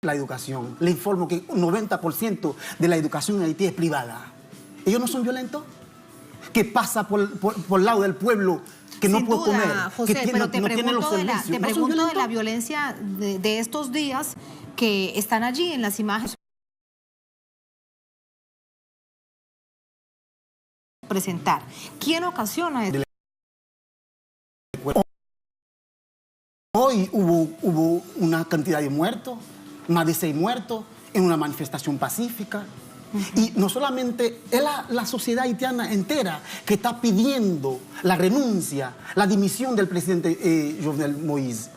La educación. Le informo que un 90% de la educación en Haití es privada. ¿Ellos no son violentos? ¿Qué pasa por el lado del pueblo que no puede comer? José, pero te pregunto de la ¿No violencia de estos días que están allí en las imágenes. Presentar. ¿Quién ocasiona esto? Hoy hubo una cantidad de muertos, más de 6 muertos, en una manifestación pacífica. Y no solamente es la sociedad haitiana entera que está pidiendo la renuncia, la dimisión del presidente Jovenel Moïse.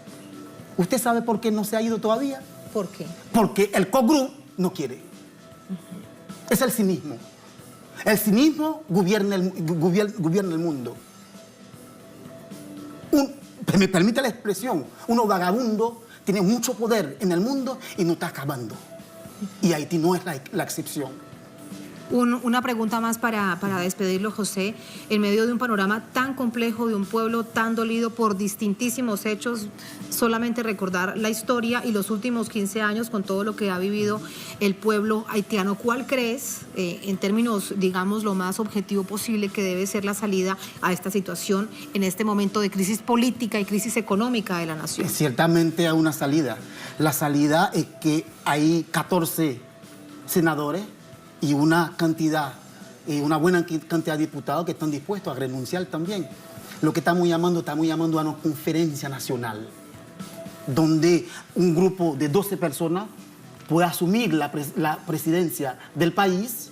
¿Usted sabe por qué no se ha ido todavía? ¿Por qué? Porque el COGRU no quiere. Es el cinismo. El cinismo gobierna el mundo. Me permite la expresión, uno vagabundo tiene mucho poder en el mundo y no está acabando. Y Haití no es la excepción. Una pregunta más para despedirlo, José. En medio de un panorama tan complejo, de un pueblo tan dolido por distintísimos hechos, solamente recordar la historia y los últimos 15 años con todo lo que ha vivido el pueblo haitiano. ¿Cuál crees, en términos, digamos, lo más objetivo posible, que debe ser la salida a esta situación en este momento de crisis política y crisis económica de la nación? Ciertamente hay una salida. La salida es que hay 14 senadores y una buena cantidad de diputados que están dispuestos a renunciar también. Lo que estamos llamando a una conferencia nacional, donde un grupo de 12 personas puede asumir la presidencia del país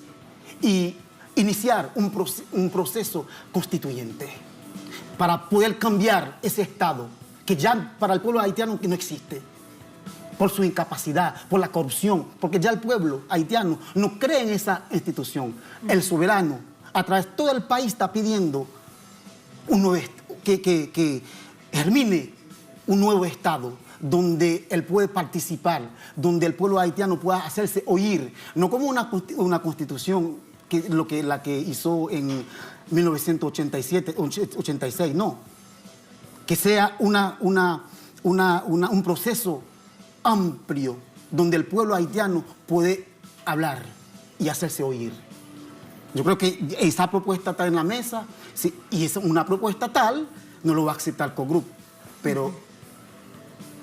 y iniciar un proceso constituyente para poder cambiar ese Estado que ya para el pueblo haitiano que no existe, por su incapacidad, por la corrupción, porque ya el pueblo haitiano no cree en esa institución. El soberano, a través de todo el país, está pidiendo que germine un nuevo Estado donde él puede participar, donde el pueblo haitiano pueda hacerse oír, no como una constitución la que hizo en 1986, no, que sea un proceso amplio, donde el pueblo haitiano puede hablar y hacerse oír. Yo creo que esa propuesta está en la mesa, sí, y es una propuesta tal, no lo va a aceptar COGRU, pero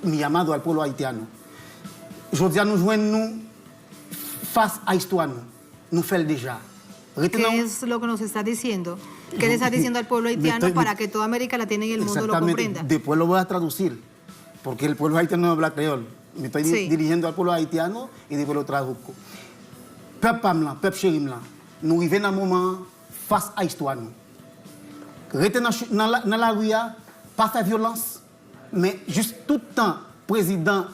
mi llamado al pueblo haitiano. Aujourd'hui, nous joignons face à l'histoire, nous faisons déjà. ¿Qué es lo que nos estás diciendo? ¿Qué le estás diciendo al pueblo haitiano para que toda América Latina y el mundo lo comprenda? Después lo voy a traducir, porque el pueblo haitiano no habla creol. Me estoy dirigiendo al pueblo haitiano y después lo traduzco. Peuple pamla, peuple chérimla, nous arrivons à un moment face à l'histoire. Rester dans la rue, pas faire violence, mais juste tout le temps, président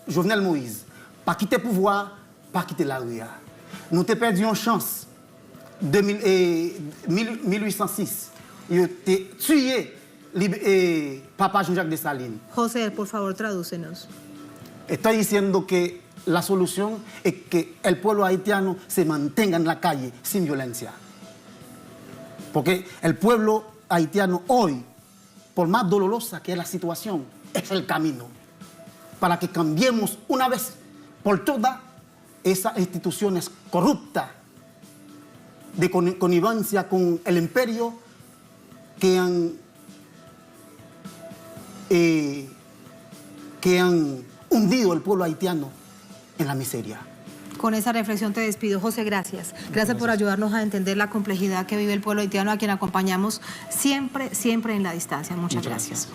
Jovenel Moïse, pas quitter le pouvoir, pas quitter la rue. Nous avons perdu une chance. 1806, il a tué Papa Jean-Jacques Dessalines. José, por favor, tradúcenos. Estoy diciendo que la solución es que el pueblo haitiano se mantenga en la calle sin violencia. Porque el pueblo haitiano hoy, por más dolorosa que es la situación, es el camino para que cambiemos una vez por todas esas instituciones corruptas de connivencia con el imperio que han hundido al pueblo haitiano en la miseria. Con esa reflexión te despido, José, gracias. Gracias por ayudarnos a entender la complejidad que vive el pueblo haitiano, a quien acompañamos siempre en la distancia. Muchas gracias.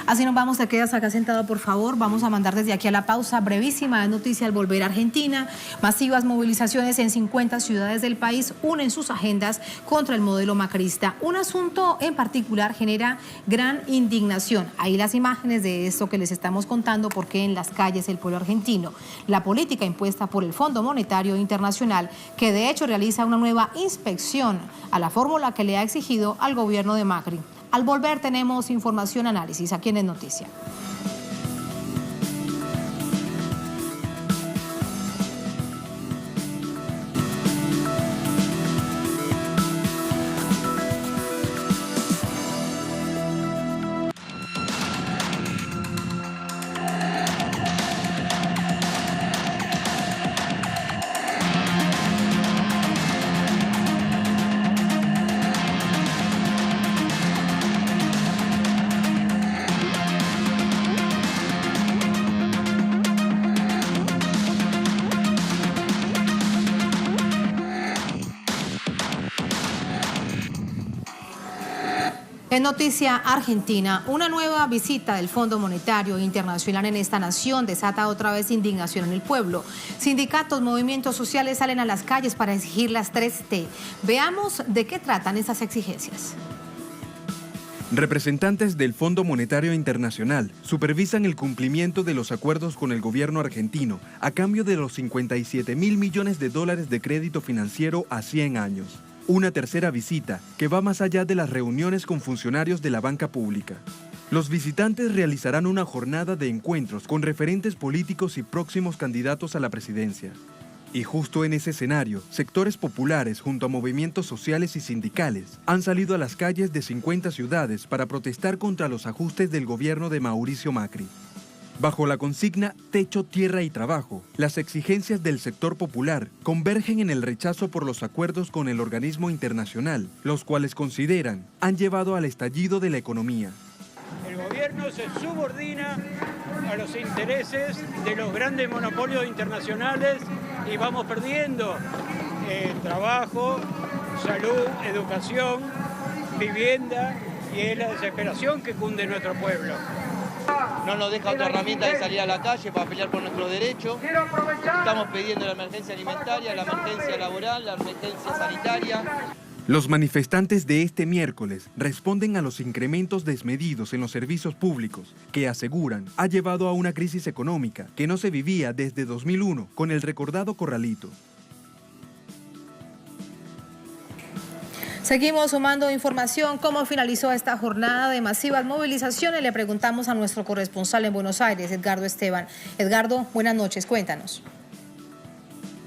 Así nos vamos, te quedas acá sentado, por favor. Vamos a mandar desde aquí a la pausa brevísima de noticia al volver a Argentina. Masivas movilizaciones en 50 ciudades del país unen sus agendas contra el modelo macrista. Un asunto en particular genera gran indignación. Ahí las imágenes de esto que les estamos contando, porque en las calles el pueblo argentino, la política impuesta por el Fondo Monetario Internacional, que de hecho realiza una nueva inspección a la fórmula que le ha exigido al gobierno de Macri. Al volver tenemos información, análisis aquí en Es Noticia. En noticia argentina, una nueva visita del Fondo Monetario Internacional en esta nación desata otra vez indignación en el pueblo. Sindicatos, movimientos sociales salen a las calles para exigir las 3T. Veamos de qué tratan esas exigencias. Representantes del Fondo Monetario Internacional supervisan el cumplimiento de los acuerdos con el gobierno argentino a cambio de los 57.000 millones de dólares de crédito financiero a 100 años. Una tercera visita que va más allá de las reuniones con funcionarios de la banca pública. Los visitantes realizarán una jornada de encuentros con referentes políticos y próximos candidatos a la presidencia. Y justo en ese escenario, sectores populares junto a movimientos sociales y sindicales han salido a las calles de 50 ciudades para protestar contra los ajustes del gobierno de Mauricio Macri. Bajo la consigna Techo, Tierra y Trabajo, las exigencias del sector popular convergen en el rechazo por los acuerdos con el organismo internacional, los cuales consideran han llevado al estallido de la economía. El gobierno se subordina a los intereses de los grandes monopolios internacionales y vamos perdiendo trabajo, salud, educación, vivienda, y es la desesperación que cunde en nuestro pueblo. No nos deja otra herramienta de salir a la calle para pelear por nuestros derechos. Estamos pidiendo la emergencia alimentaria, la emergencia laboral, la emergencia sanitaria. Los manifestantes de este miércoles responden a los incrementos desmedidos en los servicios públicos que aseguran ha llevado a una crisis económica que no se vivía desde 2001 con el recordado corralito. Seguimos sumando información. ¿Cómo finalizó esta jornada de masivas movilizaciones? Le preguntamos a nuestro corresponsal en Buenos Aires, Edgardo Esteban. Edgardo, buenas noches, cuéntanos.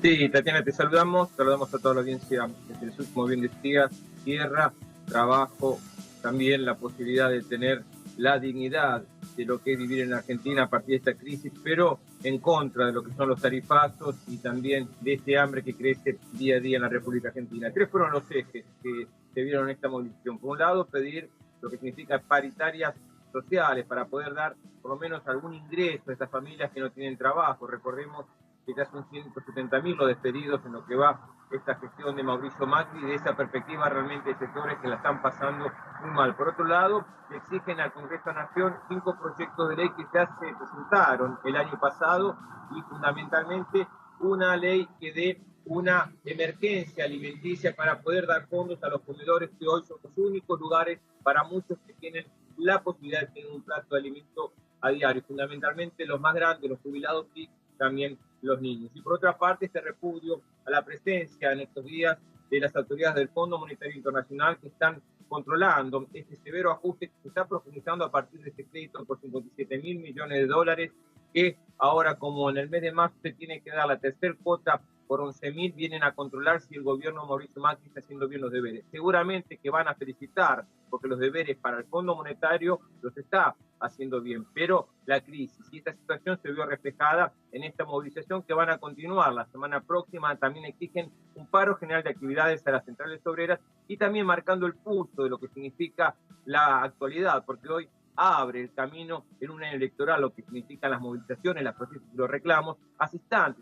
Sí, Tatiana, te saludamos a toda la audiencia desde el sur, como bien decías, tierra, trabajo, también la posibilidad de tener la dignidad de lo que es vivir en Argentina a partir de esta crisis, pero en contra de lo que son los tarifazos y también de este hambre que crece día a día en la República Argentina. Tres fueron los ejes que se vieron en esta movilización. Por un lado, pedir lo que significa paritarias sociales para poder dar por lo menos algún ingreso a estas familias que no tienen trabajo. Recordemos que ya son 170.000 los despedidos en lo que va esta gestión de Mauricio Macri, y de esa perspectiva realmente hay sectores que la están pasando muy mal. Por otro lado, le exigen al Congreso de la Nación 5 proyectos de ley que ya se presentaron el año pasado, y fundamentalmente una ley que dé una emergencia alimenticia para poder dar fondos a los comedores, que hoy son los únicos lugares para muchos que tienen la posibilidad de tener un plato de alimento a diario, fundamentalmente los más grandes, los jubilados y también los niños. Y por otra parte, este repudio a la presencia en estos días de las autoridades del Fondo Monetario Internacional, que están controlando este severo ajuste que se está profundizando a partir de este crédito por 57.000 millones de dólares, que ahora, como en el mes de marzo se tiene que dar la tercera cuota por 11.000, vienen a controlar si el gobierno Mauricio Macri está haciendo bien los deberes. Seguramente que van a felicitar, porque los deberes para el Fondo Monetario los está haciendo bien, pero la crisis y esta situación se vio reflejada en esta movilización que van a continuar la semana próxima. También exigen un paro general de actividades a las centrales obreras y también marcando el pulso de lo que significa la actualidad, porque hoy abre el camino en un año electoral lo que significan las movilizaciones, las protestas y los reclamos. Hace tan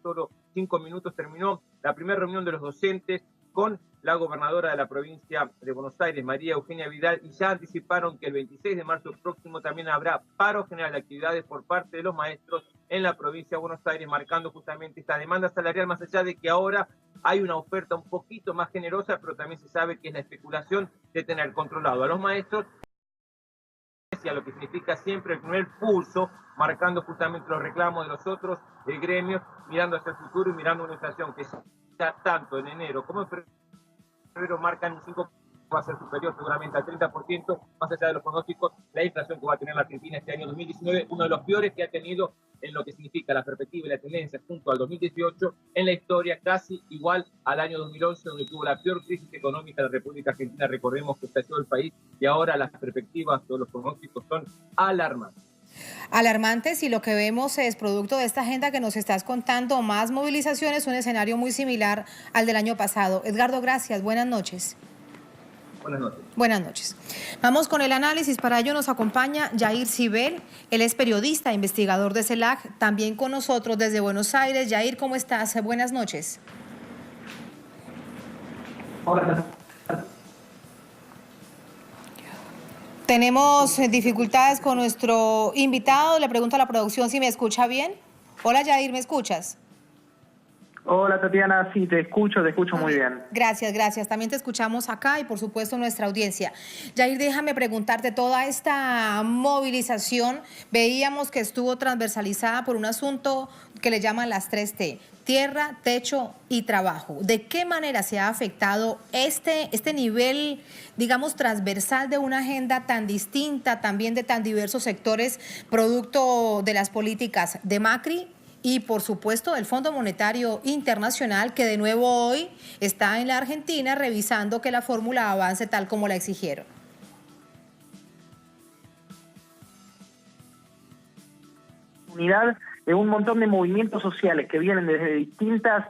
solo 5 minutos terminó la primera reunión de los docentes con la gobernadora de la provincia de Buenos Aires, María Eugenia Vidal, y ya anticiparon que el 26 de marzo próximo también habrá paro general de actividades por parte de los maestros en la provincia de Buenos Aires, marcando justamente esta demanda salarial, más allá de que ahora hay una oferta un poquito más generosa, pero también se sabe que es la especulación de tener controlado a los maestros, a lo que significa siempre el primer pulso, marcando justamente los reclamos de los otros gremios, mirando hacia el futuro y mirando una inflación que está tanto en enero como en febrero marcan un 5%, va a ser superior seguramente al 30%, más allá de los pronósticos, la inflación que va a tener la Argentina este año 2019, uno de los peores que ha tenido en lo que significa la perspectiva y la tendencia junto al 2018 en la historia, casi igual al año 2011, donde tuvo la peor crisis económica de la República Argentina. Recordemos que estalló el país y ahora las perspectivas, todos los pronósticos son alarmantes. Alarmantes, y lo que vemos es producto de esta agenda que nos estás contando, más movilizaciones, un escenario muy similar al del año pasado. Edgardo, gracias, buenas noches. Buenas noches. Buenas noches. Vamos con el análisis. Para ello nos acompaña Yair Cibel. Él es periodista, investigador de CELAC, también con nosotros desde Buenos Aires. Yair, ¿cómo estás? Buenas noches. Hola. Tenemos dificultades con nuestro invitado. Le pregunto a la producción si me escucha bien. Hola, Yair, ¿me escuchas? Hola, Tatiana, sí, te escucho muy bien. Gracias, gracias. También te escuchamos acá y, por supuesto, nuestra audiencia. Yair, déjame preguntarte, toda esta movilización, veíamos que estuvo transversalizada por un asunto que le llaman las 3T, tierra, techo y trabajo. ¿De qué manera se ha afectado este nivel, digamos, transversal de una agenda tan distinta, también de tan diversos sectores, producto de las políticas de Macri? Y, por supuesto, el Fondo Monetario Internacional, que de nuevo hoy está en la Argentina revisando que la fórmula avance tal como la exigieron. Unidad de un montón de movimientos sociales que vienen desde distintas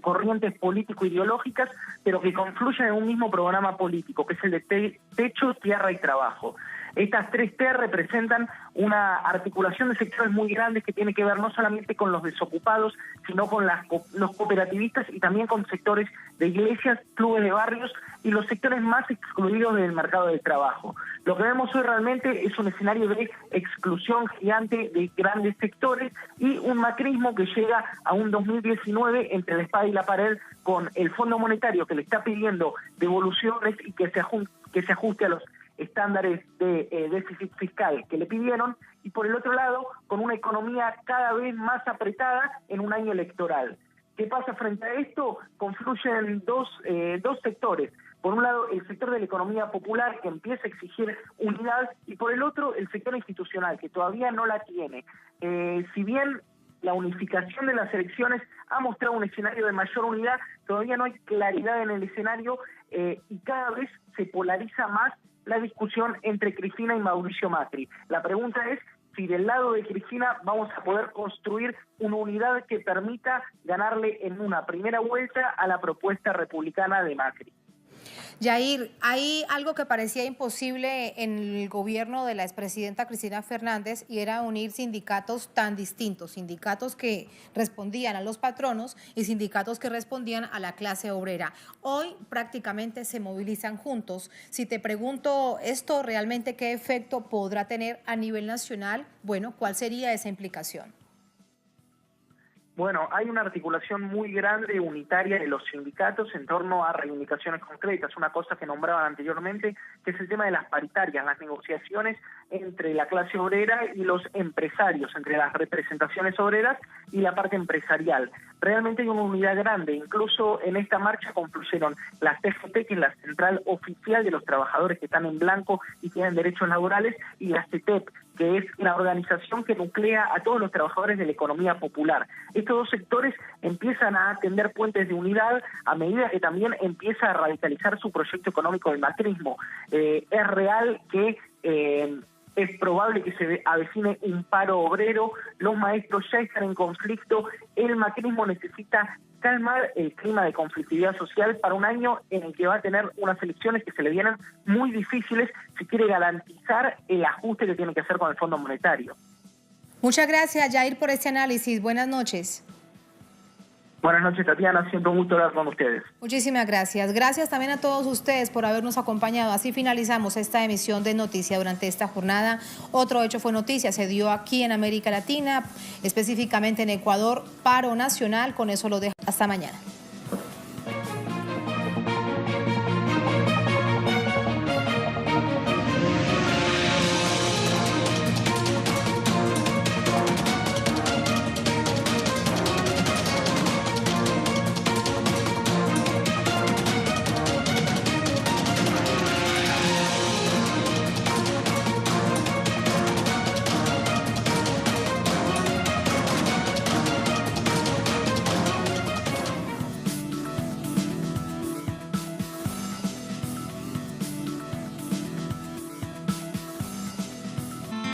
corrientes político-ideológicas, pero que confluyen en un mismo programa político, que es el de techo, tierra y trabajo. Estas 3T representan una articulación de sectores muy grandes que tiene que ver no solamente con los desocupados, sino con los cooperativistas y también con sectores de iglesias, clubes de barrios y los sectores más excluidos del mercado del trabajo. Lo que vemos hoy realmente es un escenario de exclusión gigante de grandes sectores y un macrismo que llega a un 2019 entre la espada y la pared, con el Fondo Monetario que le está pidiendo devoluciones y que se ajuste a los estándares de déficit fiscal que le pidieron, y por el otro lado, con una economía cada vez más apretada en un año electoral. ¿Qué pasa frente a esto? Confluyen dos sectores. Por un lado, el sector de la economía popular, que empieza a exigir unidad, y por el otro, el sector institucional, que todavía no la tiene. Si bien la unificación de las elecciones ha mostrado un escenario de mayor unidad, todavía no hay claridad en el escenario y cada vez se polariza más la discusión entre Cristina y Mauricio Macri. La pregunta es si del lado de Cristina vamos a poder construir una unidad que permita ganarle en una primera vuelta a la propuesta republicana de Macri. Yair, hay algo que parecía imposible en el gobierno de la expresidenta Cristina Fernández y era unir sindicatos tan distintos, sindicatos que respondían a los patronos y sindicatos que respondían a la clase obrera. Hoy prácticamente se movilizan juntos. Si te pregunto esto realmente qué efecto podrá tener a nivel nacional, bueno, ¿cuál sería esa implicación? Bueno, hay una articulación muy grande, unitaria de los sindicatos en torno a reivindicaciones concretas. Una cosa que nombraban anteriormente, que es el tema de las paritarias, las negociaciones entre la clase obrera y los empresarios, entre las representaciones obreras y la parte empresarial. Realmente hay una unidad grande. Incluso en esta marcha confluyeron la CGT, que es la central oficial de los trabajadores que están en blanco y tienen derechos laborales, y la CETEP, que es la organización que nuclea a todos los trabajadores de la economía popular. Estos dos sectores empiezan a tender puentes de unidad a medida que también empieza a radicalizar su proyecto económico del macrismo. Es real que es probable que se avecine un paro obrero, los maestros ya están en conflicto, el macrismo necesita calmar el clima de conflictividad social para un año en el que va a tener unas elecciones que se le vienen muy difíciles si quiere garantizar el ajuste que tiene que hacer con el Fondo Monetario. Muchas gracias, Yair, por este análisis. Buenas noches. Buenas noches, Tatiana. Siempre un gusto hablar con ustedes. Muchísimas gracias. Gracias también a todos ustedes por habernos acompañado. Así finalizamos esta emisión de Noticia durante esta jornada. Otro hecho fue noticia. Se dio aquí en América Latina, específicamente en Ecuador, paro nacional. Con eso lo dejo. Hasta mañana.